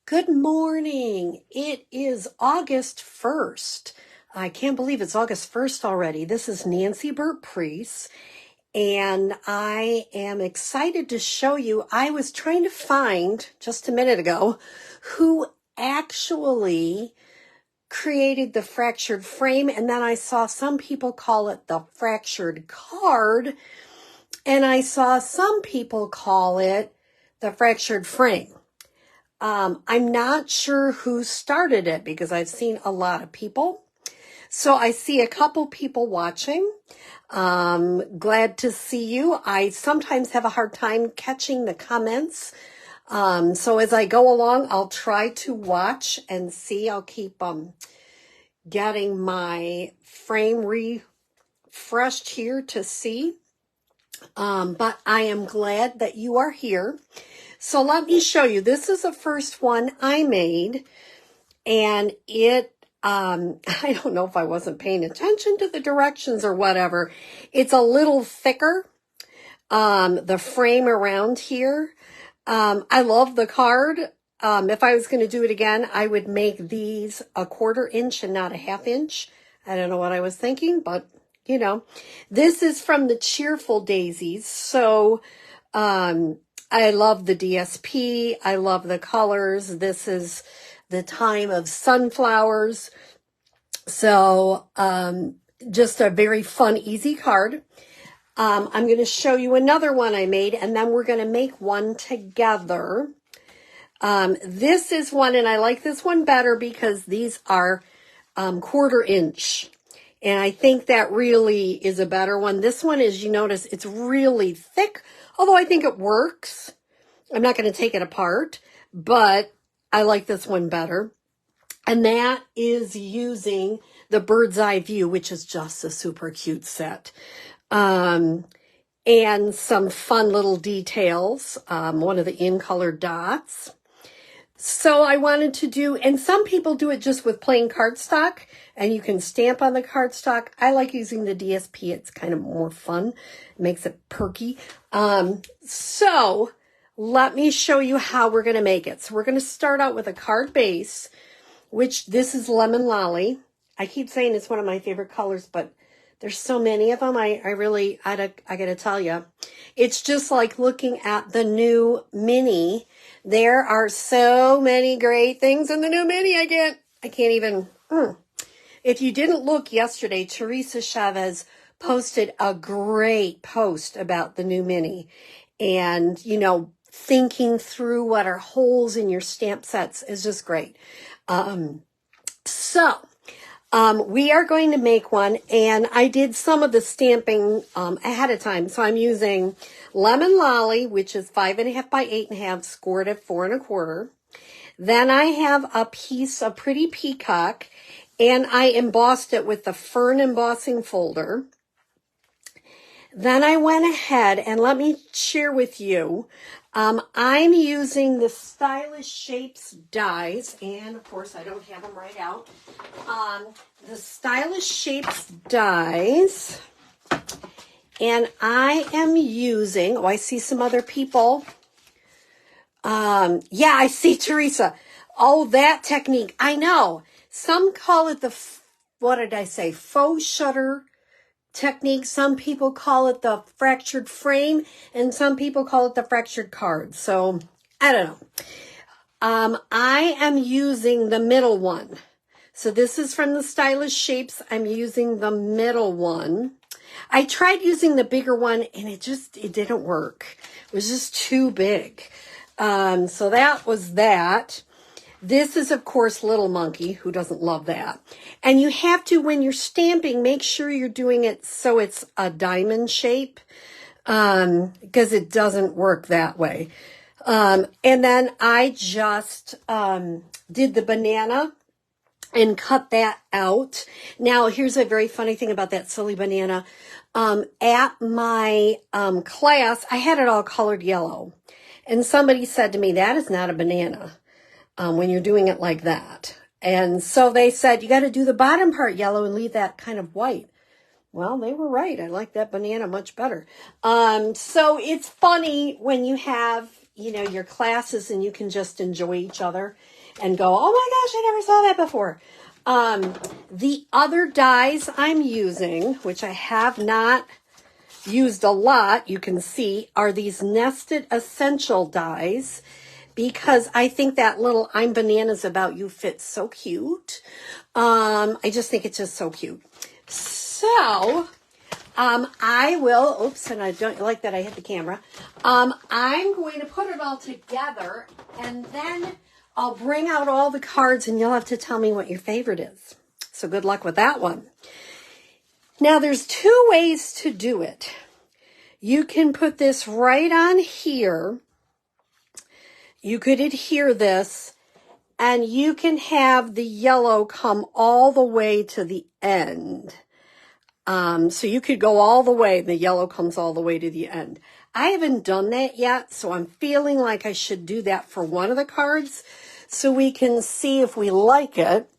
Good morning. It is August 1st. I can't believe it's August 1st already. This is Nancy Burt-Preece, and I am excited to show you. I was trying to find just a minute ago who actually created the fractured frame, and then I saw some people call it the fractured card, and I saw some people call it the fractured frame. I'm not sure who started it because I've seen a lot of people. So I see a couple people watching. Glad to see you. I sometimes have a hard time catching the comments. So as I go along, I'll try to watch and see. I'll keep getting my frame refreshed here to see. But I am glad that you are here. So let me show you. This is the first one I made, and I don't know if I wasn't paying attention to the directions or whatever. It's a little thicker, the frame around here. I love the card. If I was going to do it again, I would make these a 1/4 inch and not a 1/2 inch. I don't know what I was thinking, but you know, this is from the Cheerful Daisies. So, I love the DSP. I love the colors. This is the time of sunflowers. So, just a very fun, easy card. I'm going to show you another one I made, and then we're going to make one together. This is one, and I like this one better because these are 1/4 inch. And I think that really is a better one. This one is, you notice, it's really thick, although I think it works. I'm not going to take it apart, but I like this one better. And that is using the Bird's Eye View, which is just a super cute set. And some fun little details. One of the in-color dots. So I wanted to do, and some people do it just with plain cardstock, and you can stamp on the cardstock. I like using the DSP. It's kind of more fun. It makes it perky. So let me show you how we're going to make it. So we're going to start out with a card base, which this is Lemon Lolly. I keep saying it's one of my favorite colors, but there's so many of them. I got to tell you, it's just like looking at the new mini. There are so many great things in the new mini. I can't even. If you didn't look yesterday, Teresa Chavez posted a great post about the new mini, and you know, thinking through what are holes in your stamp sets is just great. We are going to make one, and I did some of the stamping ahead of time. So I'm using Lemon Lolly, which is 5.5 by 8.5, scored at 4 1/4. Then I have a piece of Pretty Peacock, and I embossed it with the Fern embossing folder. Then I went ahead, and let me share with you, I'm using the Stylish Shapes dies, and of course I don't have them right out. The Stylish Shapes dies, and I am using, I see some other people. Yeah, I see Teresa. Oh, that technique. I know. Some call it the, what did I say, faux shutter technique. Some people call it the fractured frame, and some people call it the fractured card. So I don't know. I am using the middle one. So this is from the Stylish Shapes. I'm using the middle one. I tried using the bigger one, and it didn't work. It was just too big. So that was that. This is, of course, Little Monkey. Who doesn't love that? And you have to, when you're stamping, make sure you're doing it so it's a diamond shape, because it doesn't work that way. And then I just did the banana and cut that out. Now, here's a very funny thing about that silly banana. At my class, I had it all colored yellow. And somebody said to me, that is not a banana. When you're doing it like that. And so they said, you got to do the bottom part yellow and leave that kind of white. Well, they were right. I like that banana much better. So it's funny when you have you know, your classes and you can just enjoy each other and go, oh my gosh, I never saw that before. The other dies I'm using, which I have not used a lot, you can see, are these nested essential dies, because I think that little I'm Bananas About You fits so cute. I just think it's just so cute. So, I will, oops, and I don't like that I hit the camera. I'm going to put it all together, and then I'll bring out all the cards, and you'll have to tell me what your favorite is. So good luck with that one. Now, there's two ways to do it. You can put this right on here. You could adhere this, and you can have the yellow come all the way to the end. So you could go all the way, the yellow comes all the way to the end. I haven't done that yet, so I'm feeling like I should do that for one of the cards so we can see if we like it.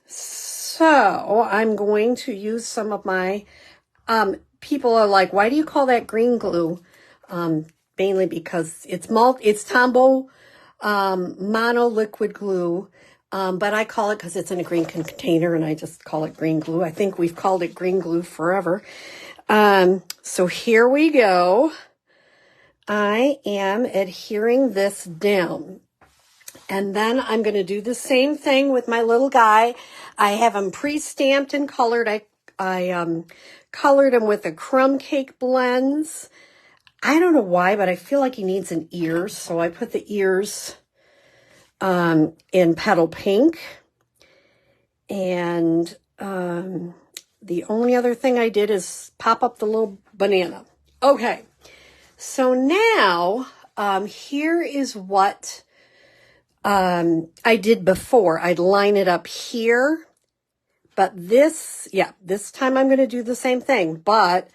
So I'm going to use some of my, people are like, why do you call that green glue? Mainly because it's Tombow, mono liquid glue. But I call it, because it's in a green container, and I just call it green glue. I think we've called it green glue forever. So here we go. I am adhering this down. And then I'm going to do the same thing with my little guy. I have him pre-stamped and colored. I colored him with the crumb cake blends. I don't know why, but I feel like he needs an ear, so I put the ears in petal pink. And the only other thing I did is pop up the little banana. Okay, so now here is what I did before. I'd line it up here, but this time I'm going to do the same thing, but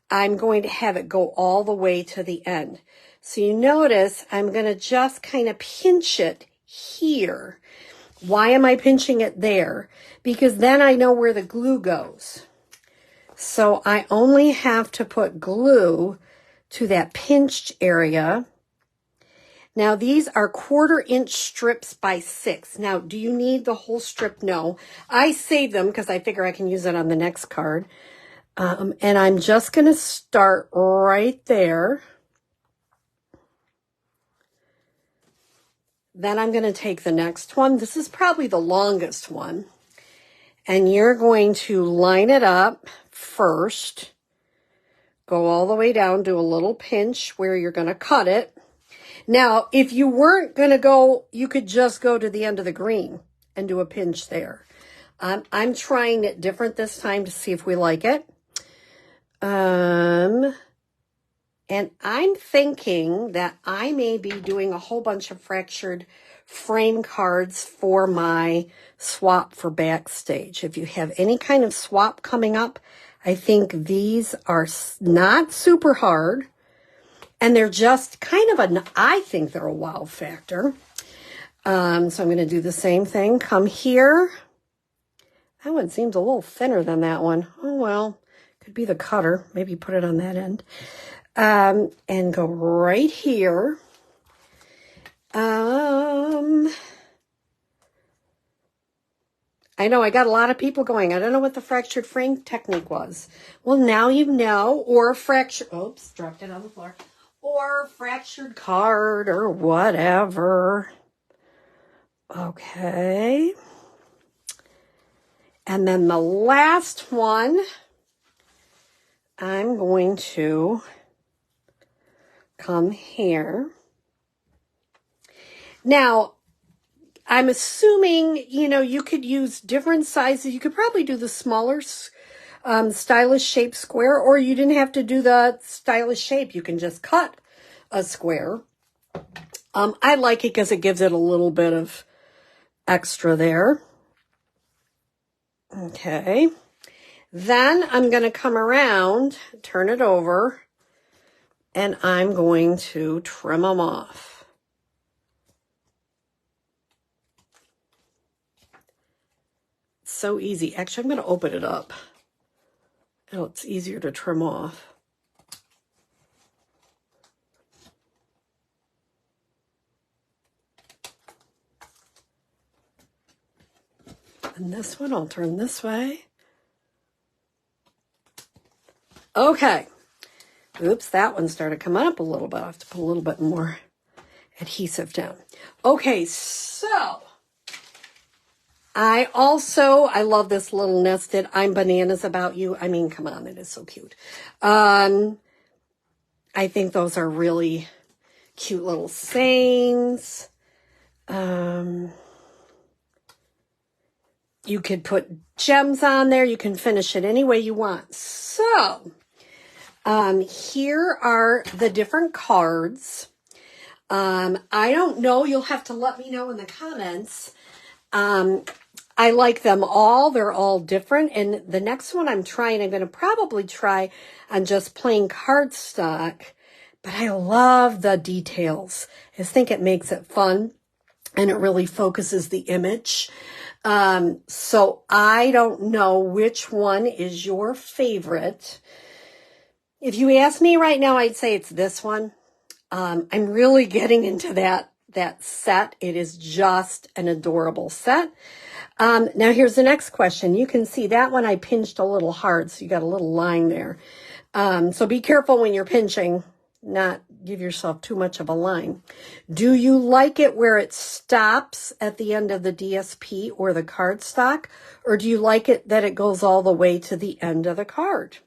I'm going to have it go all the way to the end. So you notice I'm going to just kind of pinch it here. Why am I pinching it there? Because then I know where the glue goes. So I only have to put glue to that pinched area. Now these are 1/4 inch strips by 6. Now, do you need the whole strip? No. I save them because I figure I can use it on the next card. And I'm just going to start right there. Then I'm going to take the next one. This is probably the longest one. And you're going to line it up first. Go all the way down, do a little pinch where you're going to cut it. Now, if you weren't going to go, you could just go to the end of the green and do a pinch there. I'm trying it different this time to see if we like it. And I'm thinking that I may be doing a whole bunch of fractured frame cards for my swap for backstage. If you have any kind of swap coming up, I think these are not super hard. And they're just kind of I think they're a wow factor. So I'm going to do the same thing. Come here. That one seems a little thinner than that one. Oh, well, could be the cutter. Maybe put it on that end. And go right here. I know I got a lot of people going, I don't know what the fractured frame technique was. Well, now you know, or oops, dropped it on the floor. Or fractured card or whatever. Okay. And then the last one, I'm going to come here. Now, I'm assuming, you know, you could use different sizes. You could probably do the smaller stylish shape square, or you didn't have to do the stylish shape. You can just cut a square. I like it because it gives it a little bit of extra there. Okay. Then I'm going to come around, turn it over, and I'm going to trim them off. So easy. Actually, I'm going to open it up. Oh, it's easier to trim off. And this one, I'll turn this way. Okay. Oops, that one started coming up a little bit. I have to put a little bit more adhesive down. Okay, so I love this little nested I'm bananas about you. I mean, come on, it is so cute. I think those are really cute little sayings. You could put gems on there. You can finish it any way you want. So, here are the different cards. I don't know. You'll have to let me know in the comments. I like them all. They're all different. And the next one I'm going to probably try on just plain cardstock. But I love the details. I just think it makes it fun. And it really focuses the image. So I don't know which one is your favorite. If you ask me right now, I'd say it's this one. I'm really getting into that set. It is just an adorable set. Now here's the next question. You can see that one I pinched a little hard, so you got a little line there. So be careful when you're pinching, not give yourself too much of a line. Do you like it where it stops at the end of the DSP or the cardstock, or do you like it that it goes all the way to the end of the card?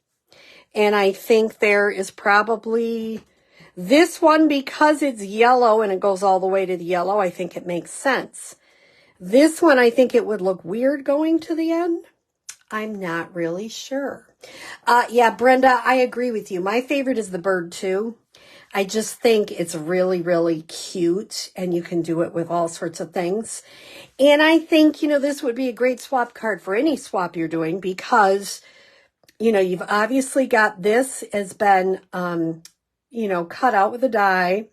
And I think there is probably this one, because it's yellow and it goes all the way to the yellow, I think it makes sense. This one, I think it would look weird going to the end. I'm not really sure. Yeah, Brenda, I agree with you. My favorite is the bird too. I just think it's really, really cute, and you can do it with all sorts of things. And I think, this would be a great swap card for any swap you're doing, because, you've obviously got this has been, cut out with a die.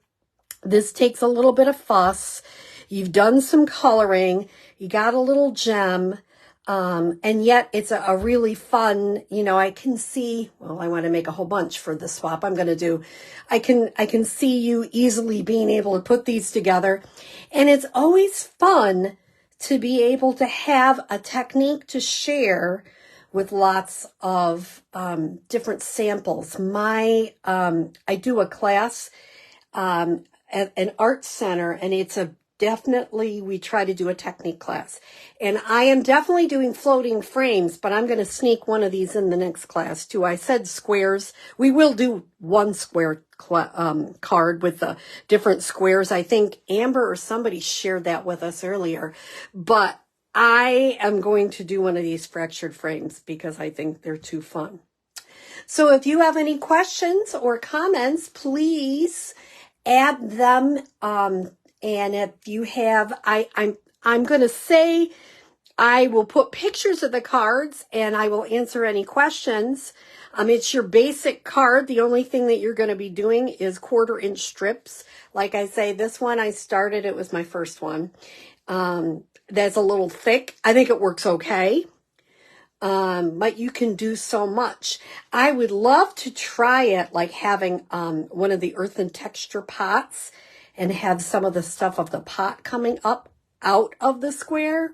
This takes a little bit of fuss. You've done some coloring. You got a little gem. And yet it's a really fun, I can see, well, I want to make a whole bunch for the swap I'm going to do. I can see you easily being able to put these together. And it's always fun to be able to have a technique to share with lots of, different samples. I do a class, at an art center, and it's we try to do a technique class. And I am definitely doing floating frames, but I'm going to sneak one of these in the next class too. I said squares. We will do one square card with the different squares. I think Amber or somebody shared that with us earlier. But I am going to do one of these fractured frames because I think they're too fun. So if you have any questions or comments, please add them. And if you have, I'm going to say I will put pictures of the cards and I will answer any questions. It's your basic card. The only thing that you're going to be doing is 1/4-inch strips. Like I say, this one I started, it was my first one. That's a little thick. I think it works okay. But you can do so much. I would love to try it like having, one of the earthen texture pots and have some of the stuff of the pot coming up out of the square.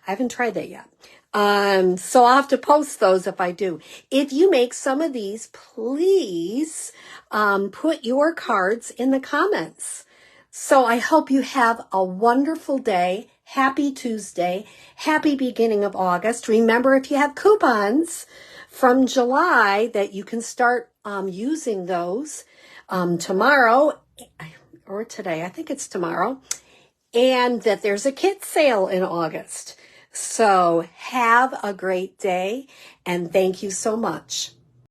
I haven't tried that yet. So I'll have to post those if I do. If you make some of these, please, put your cards in the comments. So I hope you have a wonderful day. Happy Tuesday. Happy beginning of August. Remember, if you have coupons from July, that you can start, using those, tomorrow or today. I think it's tomorrow. And that there's a kit sale in August. So have a great day, and thank you so much.